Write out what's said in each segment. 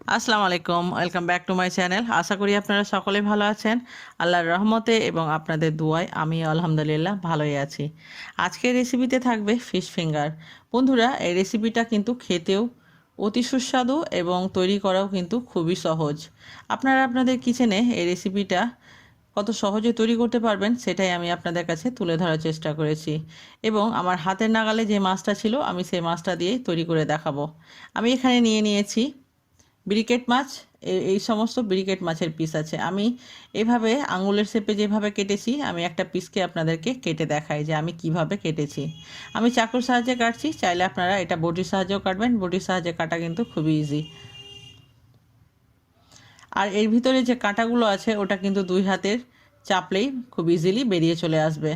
আসসালামু আলাইকুম, welcome back to my channel. আশা করি আপনারা সকলেই ভালো আছেন। আল্লাহর রহমতে এবং আপনাদের দুয়ায় আমি আলহামদুলিল্লাহ ভালোই আছি। আজকের রেসিপিতে থাকবে ফিশ ফিঙ্গার। বন্ধুরা, এই রেসিপিটা কিন্তু খেতেও অতি সুস্বাদু এবং তৈরি করাও কিন্তু খুবই সহজ। আপনারা আপনাদের কিচেনে এই রেসিপিটা কত সহজে তৈরি করতে পারবেন সেটাই আমি আপনাদের কাছে তুলে ধরার চেষ্টা করেছি। এবং আমার হাতের নাগালে যে মাছটা ছিল আমি সেই মাছটা দিয়েই তৈরি করে দেখাবো। আমি এখানে নিয়েছি ব্রিকেট মাছ। এই সমস্ত ব্রিকেট মাছের পিস আছে। আমি এভাবে আঙুলের শেপে যেভাবে কেটেছি, আমি একটা পিসকে আপনাদেরকে কেটে দেখাই যে আমি কিভাবে কেটেছি। আমি চাকুর সাহায্যে কাটছি, চাইলে আপনারা এটা বটির সাহায্যেও কাটবেন। বটির সাহায্যে কাটা কিন্তু খুবই ইজি। আর এর ভিতরে যে কাঁটাগুলো আছে ওটা কিন্তু দুই হাতের চাপলেই খুব ইজিলি বেরিয়ে চলে আসবে।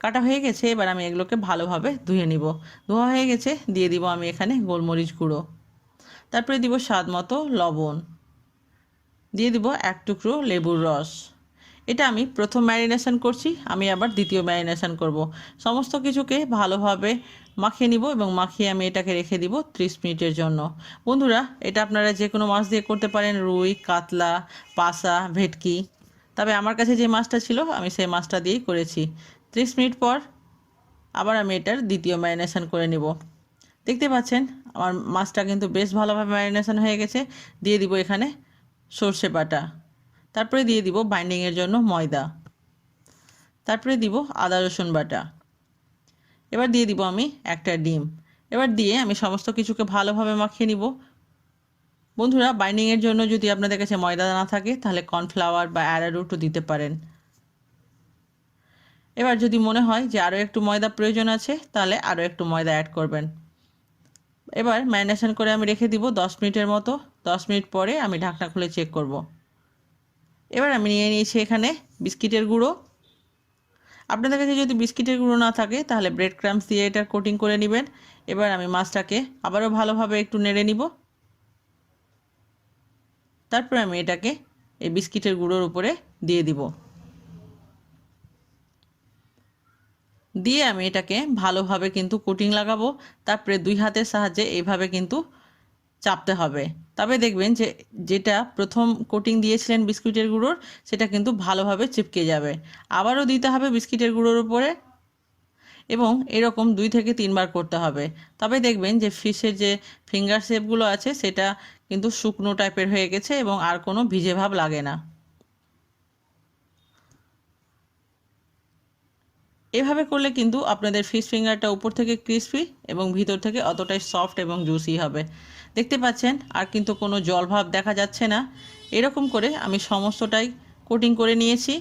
কাটা হয়ে গেছে, এবার আমি এগুলোকে ভালোভাবে ধুয়ে নিব। ধোয়া হয়ে গেছে, দিয়ে দিব আমি এখানে গোলমরিচ গুঁড়ো, তারপরে দিব স্বাদ মতো লবণ, দিয়ে দিব এক টুকরো লেবুর রস। এটা আমি প্রথম ম্যারিনেশন করছি, আমি আবার দ্বিতীয় ম্যারিনেশন করব। সমস্ত কিছুকে ভালোভাবে মাখিয়ে নিব এবং মাখিয়ে আমি এটাকে রেখে দিব 30 মিনিটের জন্য। বন্ধুরা, এটা আপনারা যে কোনো মাছ দিয়ে করতে পারেন, রুই, কাতলা, পাসা, ভেটকি। তবে আমার কাছে যে মাছটা ছিল আমি সেই মাছটা দিয়েই করেছি। 30 মিনিট পর আবার আমি এটার দ্বিতীয় ম্যারিনেশন করে নিব। দেখতে পাচ্ছেন আমার মাছটা কিন্তু বেশ ভালোভাবে ম্যারিনেশন হয়ে গেছে। দিয়ে দিব এখানে সর্ষে বাটা, তারপরে দিয়ে দিব বাইন্ডিংয়ের জন্য ময়দা, তারপরে দিব আদা রসুন বাটা, এবার দিয়ে দিব আমি একটা ডিম। এবার দিয়ে আমি সমস্ত কিছুকে ভালোভাবে মাখিয়ে নিব। বন্ধুরা, বাইন্ডিংয়ের জন্য যদি আপনাদের কাছে ময়দা না থাকে তাহলে কর্নফ্লাওয়ার বা অ্যারারুটও দিতে পারেন। এবার যদি মনে হয় যে আরও একটু ময়দা প্রয়োজন আছে তাহলে আরও একটু ময়দা অ্যাড করবেন। এবার ম্যারিনেশন করে আমি রেখে দিব 10 মিনিটের মতো। 10 মিনিট পরে আমি ঢাকনা খুলে চেক করব। এবার আমি নিয়ে নিয়েছি এখানে বিস্কিটের গুঁড়ো। আপনাদের কাছে যদি বিস্কিটের গুঁড়ো না থাকে তাহলে ব্রেড ক্রাম্বস দিয়ে এটা কোটিং করে নেবেন। এবার আমি মাছটাকে আবারও ভালোভাবে একটু নেড়ে নিব। তারপরে আমি এটাকে এই বিস্কিটের গুঁড়োর উপরে দিয়ে দিব। দিয়ে আমি এটাকে ভালোভাবে কিন্তু কোটিং লাগাবো। তারপরে দুই হাতের সাহায্যে এইভাবে কিন্তু চাপতে হবে। তবে দেখবেন যে যেটা প্রথম কোটিং দিয়েছিলেন বিস্কুটের গুঁড়োর সেটা কিন্তু ভালোভাবে চিপকে যাবে। আবারও দিতে হবে বিস্কিটের গুঁড়োর উপরে এবং এরকম 2 থেকে 3 বার করতে হবে। তবে দেখবেন যে ফিশের যে ফিঙ্গার শেপগুলো আছে সেটা কিন্তু শুকনো টাইপের হয়ে গেছে এবং আর কোনো ভিজে ভাব লাগে না। এভাবে করলে কিন্তু আপনাদের ফিশ ফিঙ্গারটা উপর থেকে ক্রিসপি এবং ভিতর থেকে অতটাই সফট এবং জুসি হবে। দেখতে পাচ্ছেন আর কিন্তু কোনো জল ভাব দেখা যাচ্ছে না। এরকম করে আমি সমস্তটাই কোটিং করে নিয়েছি।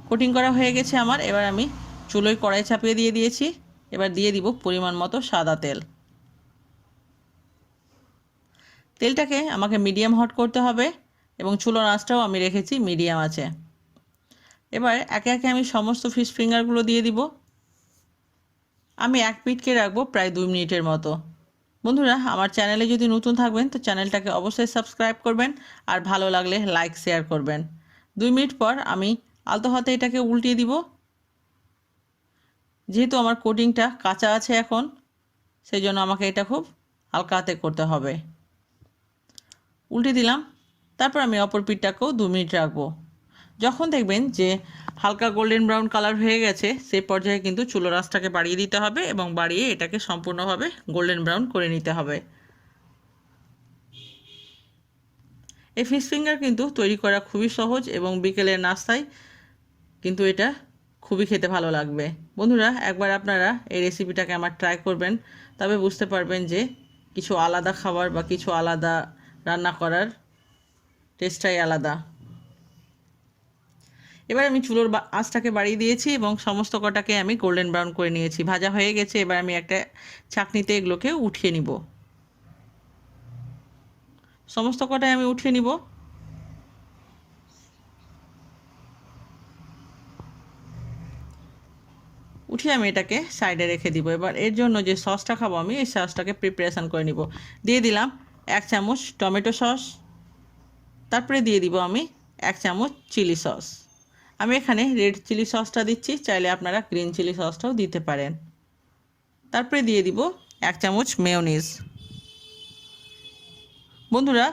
কোটিং করা হয়ে গেছে আমার। এবার আমি চুলোয় কড়াই চাপিয়ে দিয়ে দিয়েছি। এবার দিয়ে দিব পরিমাণ মতো সাদা তেল। তেলটাকে আমাকে মিডিয়াম হট করতে হবে এবং চুলোর আঁচটাও আমি রেখেছি মিডিয়াম আছে। এবার একে একে আমি সমস্ত ফিশ ফিঙ্গারগুলো দিয়ে দিব। আমি এক পিঠকে রাখবো প্রায় 2 মিনিটের মতো। বন্ধুরা, আমার চ্যানেলে যদি নতুন থাকবেন তো চ্যানেলটাকে অবশ্যই সাবস্ক্রাইব করবেন আর ভালো লাগলে লাইক শেয়ার করবেন। 2 মিনিট পর আমি আলতো হাতে এটাকে উল্টিয়ে দিব। যেহেতু আমার কোটিংটা কাঁচা আছে এখন, সেই জন্য আমাকে এটা খুব হালকা হাতে করতে হবে। উল্টে দিলাম। তারপর আমি অপর পিঠটাকেও 2 মিনিট রাখবো। যখন দেখবেন যে হালকা গোল্ডেন ব্রাউন কালার হয়ে গেছে সেই পর্যায়ে কিন্তু চুলোর আঁচটাকে বাড়িয়ে দিতে হবে এবং বাড়িয়ে এটাকে সম্পূর্ণভাবে গোল্ডেন ব্রাউন করে নিতে হবে। এই ফিশ ফিঙ্গার কিন্তু তৈরি করা খুবই সহজ এবং বিকেলের নাস্তায় কিন্তু এটা খুবই খেতে ভালো লাগবে। বন্ধুরা, একবার আপনারা এই রেসিপিটাকে আমার ট্রাই করবেন, তবে বুঝতে পারবেন যে কিছু আলাদা খাবার বা কিছু আলাদা রান্না করার টেস্টটাই আলাদা। এবার আমি চুলোর আঁচটাকে বাড়িয়ে দিয়েছি এবং সমস্ত কটাকে আমি গোল্ডেন ব্রাউন করে নিয়েছি। ভাজা হয়ে গেছে। এবার আমি একটা ছাঁকনিতে এগুলোকে উঠিয়ে নিব। সমস্ত কটাই আমি উঠিয়ে নিব। উঠিয়ে আমি এটাকে সাইডে রেখে দিব। এবার এর জন্য যে সসটা খাবো আমি এই সসটাকে প্রিপারেশান করে নিব। দিয়ে দিলাম 1 চামচ টমেটো সস, তারপরে দিয়ে দিব আমি 1 চামচ চিলি সস। আমি এখানে রেড চিলি সসটা দিচ্ছি, চাইলে আপনারা গ্রিন চিলি সসটাও দিতে পারেন। তারপরে দিয়ে দিব 1 চামচ মেয়োনিজ। বন্ধুরা,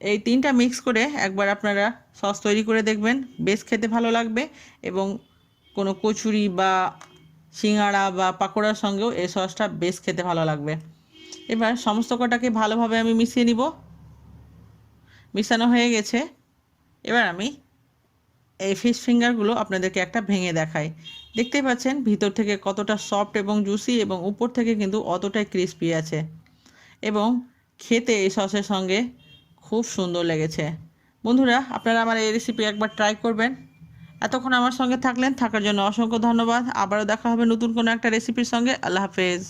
এই তিনটা মিক্স করে একবার আপনারা সস তৈরি করে দেখবেন, বেশ খেতে ভালো লাগবে এবং কোনো কচুরি বা সিঙ্গাড়া বা পাকোড়ার সঙ্গেও এই সসটা বেশ খেতে ভালো লাগবে। এবার সমস্ত কটাকে ভালোভাবে আমি মিশিয়ে নিব। মিশানো হয়ে গেছে। এবার আমি এই ফিশ ফিঙ্গারগুলো আপনাদেরকে একটা ভেঙে দেখাই। দেখতেই পাচ্ছেন ভিতর থেকে কতটা সফট এবং জুসি এবং উপর থেকে কিন্তু অতটাই ক্রিস্পি আছে এবং খেতে এই সসের সঙ্গে খুব সুন্দর লেগেছে। বন্ধুরা, আপনারা আমার এই রেসিপি একবার ট্রাই করবেন। এতক্ষণ আমার সঙ্গে থাকার জন্য অসংখ্য ধন্যবাদ। আবারও দেখা হবে নতুন কোনো একটা রেসিপির সঙ্গে। আল্লাহ হাফেজ।